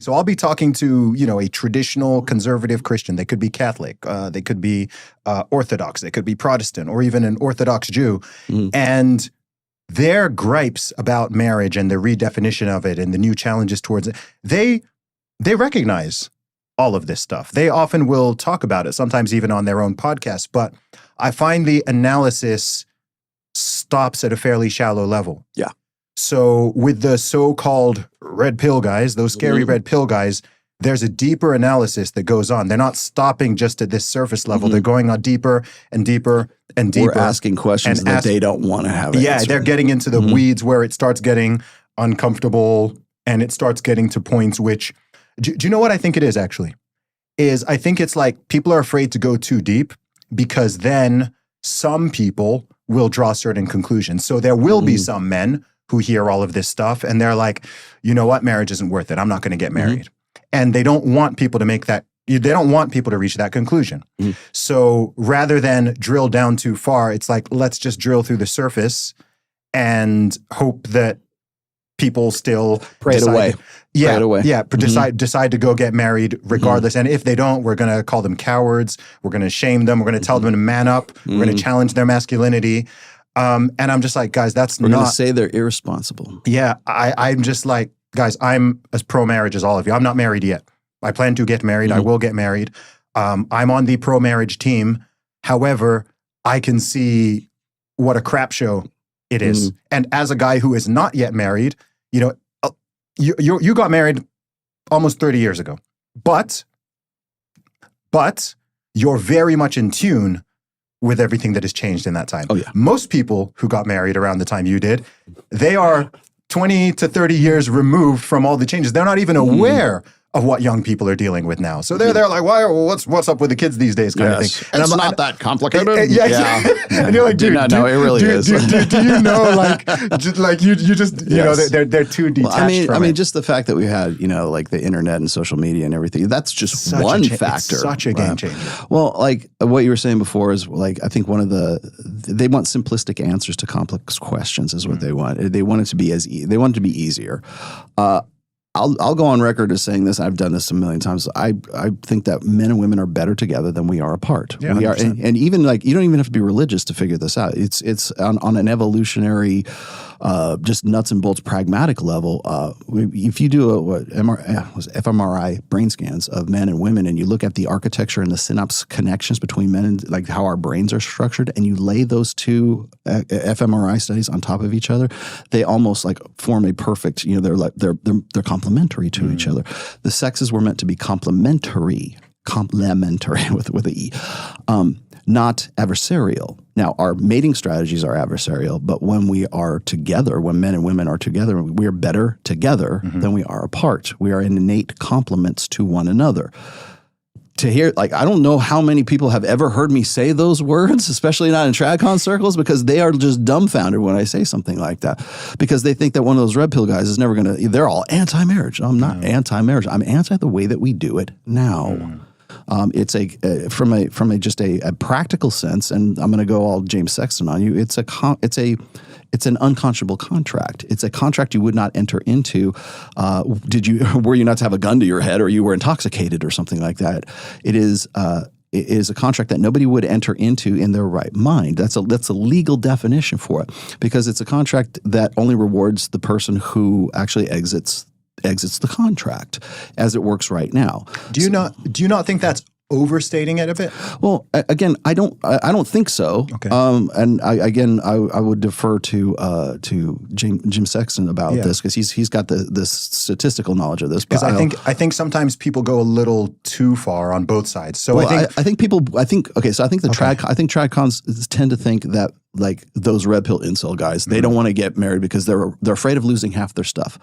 So I'll be talking to, a traditional conservative Christian. They could be Catholic, they could be Orthodox, they could be Protestant, or even an Orthodox Jew. And their gripes about marriage and the redefinition of it and the new challenges towards it, they recognize all of this stuff. They often will talk about it, sometimes even on their own podcast. But I find the analysis stops at a fairly shallow level. Yeah. So with the so-called red pill guys, those scary red pill guys, there's a deeper analysis that goes on. They're not stopping just at this surface level. They're going on deeper and deeper and deeper. We're asking questions that they don't want to have. Yeah, they're getting into the weeds where it starts getting uncomfortable and it starts getting to points which, do you know what I think it is actually? I think it's like people are afraid to go too deep because then some people will draw certain conclusions. So there will be some men who hear all of this stuff and they're like, you know what, marriage isn't worth it. I'm not going to get married. And they don't want people to make that, they don't want people to reach that conclusion. So rather than drill down too far, it's like, let's just drill through the surface and hope that people still pray it away. Decide to go get married regardless. And if they don't, we're going to call them cowards. We're going to shame them. We're going to tell them to man up. We're going to challenge their masculinity. And I'm just like, guys, we're going to say they're irresponsible. Yeah. I'm just like, guys, I'm as pro-marriage as all of you. I'm not married yet. I plan to get married. I will get married. I'm on the pro-marriage team. However, I can see what a crap show it is. And as a guy who is not yet married, you got married almost 30 years ago. But you're very much in tune with everything that has changed in that time. Oh, yeah. Most people who got married around the time you did, they are 20 to 30 years removed from all the changes. They're not even aware of what young people are dealing with now. So they're like, what's up with the kids these days kind of thing. And it's not that complicated. And you're like, dude, it really is. Do you know, you just, they're too detached from I mean, it. just the fact that we had, like the internet and social media and everything, that's just one factor. It's such a game changer. Well, like what you were saying before is like, I think they want simplistic answers to complex questions is what they want. They want it to be they want it to be easier. I'll go on record as saying this. I've done this a million times. I think that men and women are better together than we are apart. Yeah, we are, and even like you don't even have to be religious to figure this out. It's on an evolutionary, just nuts and bolts pragmatic level. If you do fMRI brain scans of men and women, and you look at the architecture and the synapse connections between men and like how our brains are structured, and you lay those two fMRI studies on top of each other, they almost like form a perfect. They're complementary to each other. The sexes were meant to be complementary with an E, not adversarial. Now, our mating strategies are adversarial, but when we are together, when men and women are together, we are better together than we are apart. We are innate complements to one another. To hear, like, I don't know how many people have ever heard me say those words, especially not in TradCon circles, because they are just dumbfounded when I say something like that, because they think that one of those red pill guys is never going to, they're all anti-marriage. I'm not anti-marriage. I'm anti the way that we do it now. It's from a practical sense, and I'm going to go all James Sexton on you. It's an unconscionable contract. It's a contract you would not enter into. Were you not to have a gun to your head, or you were intoxicated, or something like that? It is a contract that nobody would enter into in their right mind. That's a legal definition for it, because it's a contract that only rewards the person who actually exits the contract as it works right now. Do you not think that's overstating it a bit? Well, again, I don't think so. Okay. And I would defer to Jim Sexton about this, because he's got the statistical knowledge of this. Because I think sometimes people go a little too far on both sides. So I think tradcons tend to think that like those red pill incel guys, they don't want to get married because they're afraid of losing half their stuff.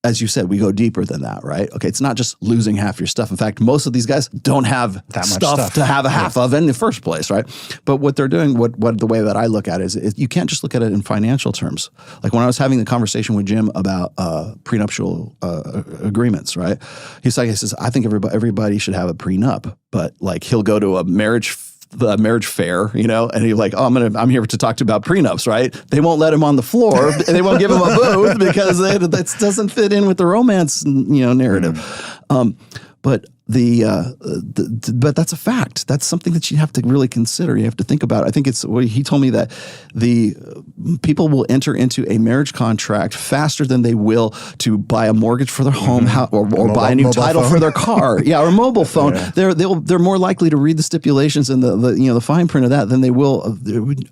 As you said, we go deeper than that, right? Okay, it's not just losing half your stuff. In fact, most of these guys don't have that stuff to have a half of in the first place, right? But what they're doing, what the way that I look at it is you can't just look at it in financial terms. Like when I was having the conversation with Jim about prenuptial agreements, right? He says, I think everybody should have a prenup, but like he'll go to a marriage the marriage fair, and you're like, oh, I'm here to talk to you about prenups, right? They won't let him on the floor. They won't give him a booth because that doesn't fit in with the romance, narrative. But but that's a fact. That's something that you have to really consider. You have to think about. I think he told me that the people will enter into a marriage contract faster than they will to buy a mortgage for their home or buy a new title for their car. Yeah, or a mobile phone. Yeah. They're more likely to read the stipulations and the fine print of that than they will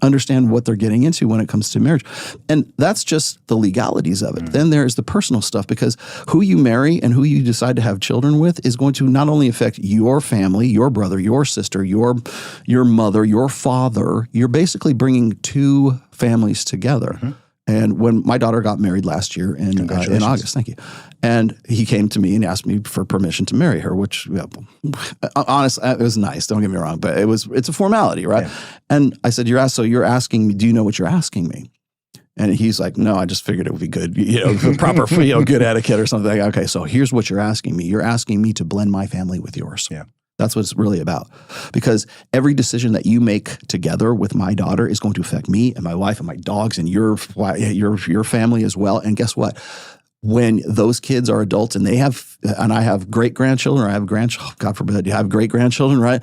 understand what they're getting into when it comes to marriage. And that's just the legalities of it. Then there's the personal stuff, because who you marry and who you decide to have children with is going to not only affect your family, your brother, your sister, your mother, your father. You're basically bringing two families together. And when my daughter got married last year in August, thank you, and he came to me and asked me for permission to marry her, which, honestly, it was nice. Don't get me wrong, but it's a formality, right? Yeah. And I said, you're asking me, do you know what you're asking me? And he's like, no, I just figured it would be good, proper, good etiquette or something. Okay, so here's what you're asking me. You're asking me to blend my family with yours. Yeah. That's what it's really about. Because every decision that you make together with my daughter is going to affect me and my wife and my dogs and your family as well. And guess what? When those kids are adults and I have great-grandchildren, or I have God forbid, you have great-grandchildren, right?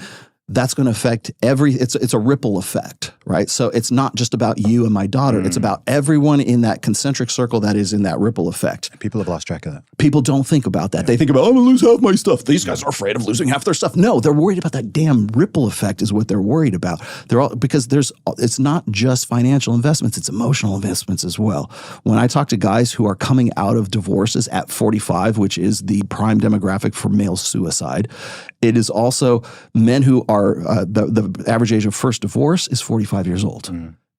That's going to affect it's a ripple effect, right? So it's not just about you and my daughter. It's about everyone in that concentric circle that is in that ripple effect. People have lost track of that. People don't think about that. Yeah. They think about, I'm going to lose half my stuff. These guys are afraid of losing half their stuff. No, they're worried about that damn ripple effect is what they're worried about. Because it's not just financial investments, it's emotional investments as well. When I talk to guys who are coming out of divorces at 45, which is the prime demographic for male suicide, it is also men who are the average age of first divorce is 45 years old.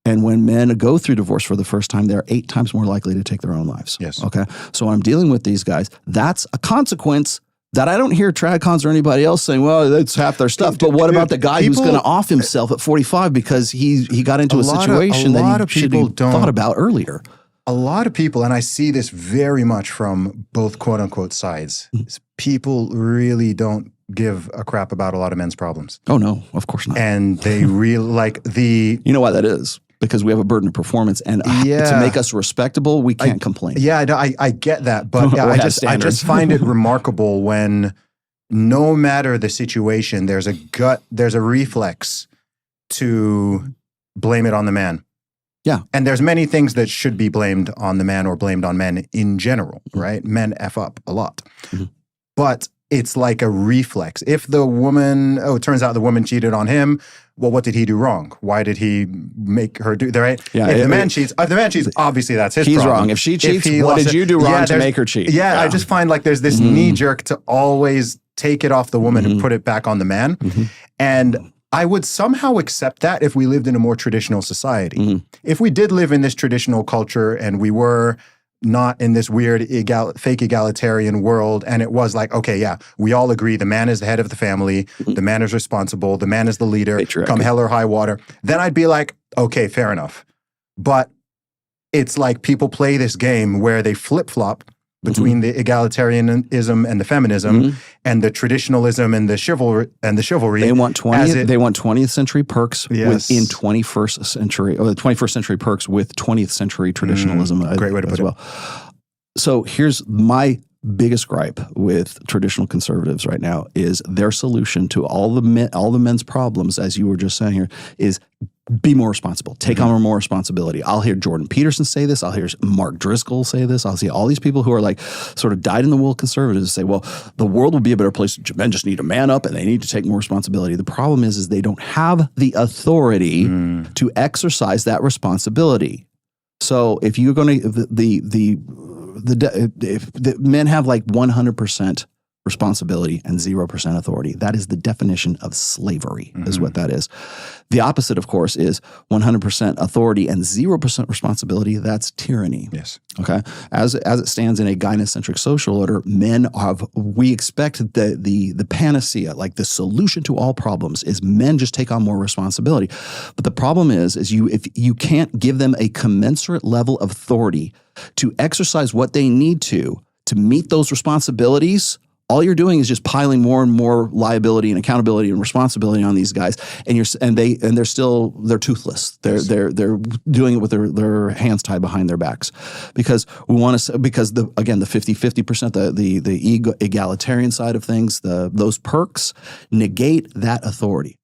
And when men go through divorce for the first time, they're 8 times more likely to take their own lives. Yes. Okay. So when I'm dealing with these guys, that's a consequence that I don't hear tradcons or anybody else saying, well, that's half their stuff. But what about the guy who's going to off himself at 45 because he got into a situation that he should have thought about earlier? A lot of people, and I see this very much from both quote unquote sides, people really don't give a crap about a lot of men's problems. Oh, no, of course not. And they really You know why that is? Because we have a burden of performance, and to make us respectable, we can't complain. Yeah, I get that. But I just find it remarkable when no matter the situation, there's a reflex to blame it on the man. Yeah. And there's many things that should be blamed on the man or blamed on men in general, right? Men F up a lot. But it's like a reflex. If the woman, it turns out the woman cheated on him, well, what did he do wrong? Why did he make her do that? Right? Yeah, if the man cheats, obviously that's his problem. He's wrong. If she cheats, what did you do wrong to make her cheat? Yeah, I just find like there's this knee jerk to always take it off the woman and put it back on the man. And I would somehow accept that if we lived in a more traditional society. If we did live in this traditional culture and we were not in this weird fake egalitarian world, and it was like, okay, yeah, we all agree the man is the head of the family, the man is responsible, the man is the leader, come hell or high water, then I'd be like, okay, fair enough. But it's like people play this game where they flip-flop between the egalitarianism and the feminism and the traditionalism and the chivalry. They want 20th century perks within 21st century, or the 21st century perks with 20th century traditionalism. Great way to put it. So here's my biggest gripe with traditional conservatives right now is their solution to all the men's problems, as you were just saying here, is be more responsible. Take on more responsibility. I'll hear Jordan Peterson say this. I'll hear Mark Driscoll say this. I'll see all these people who are like sort of dyed-in-the-wool conservatives say, well, the world will be a better place. Men just need to man up and they need to take more responsibility. The problem is they don't have the authority to exercise that responsibility. So if you're going to, if the men have like 100% responsibility and 0% authority. That is the definition of slavery, is what that is. The opposite, of course, is 100% authority and 0% responsibility. That's tyranny. Yes. Okay. As it stands in a gynocentric social order, we expect the panacea, like the solution to all problems, is men just take on more responsibility. But the problem is if you can't give them a commensurate level of authority to exercise what they need to meet those responsibilities, all you're doing is just piling more and more liability and accountability and responsibility on these guys, and they're toothless. They're doing it with their hands tied behind their backs, because we want to, because the 50% the egalitarian side of things, those perks negate that authority.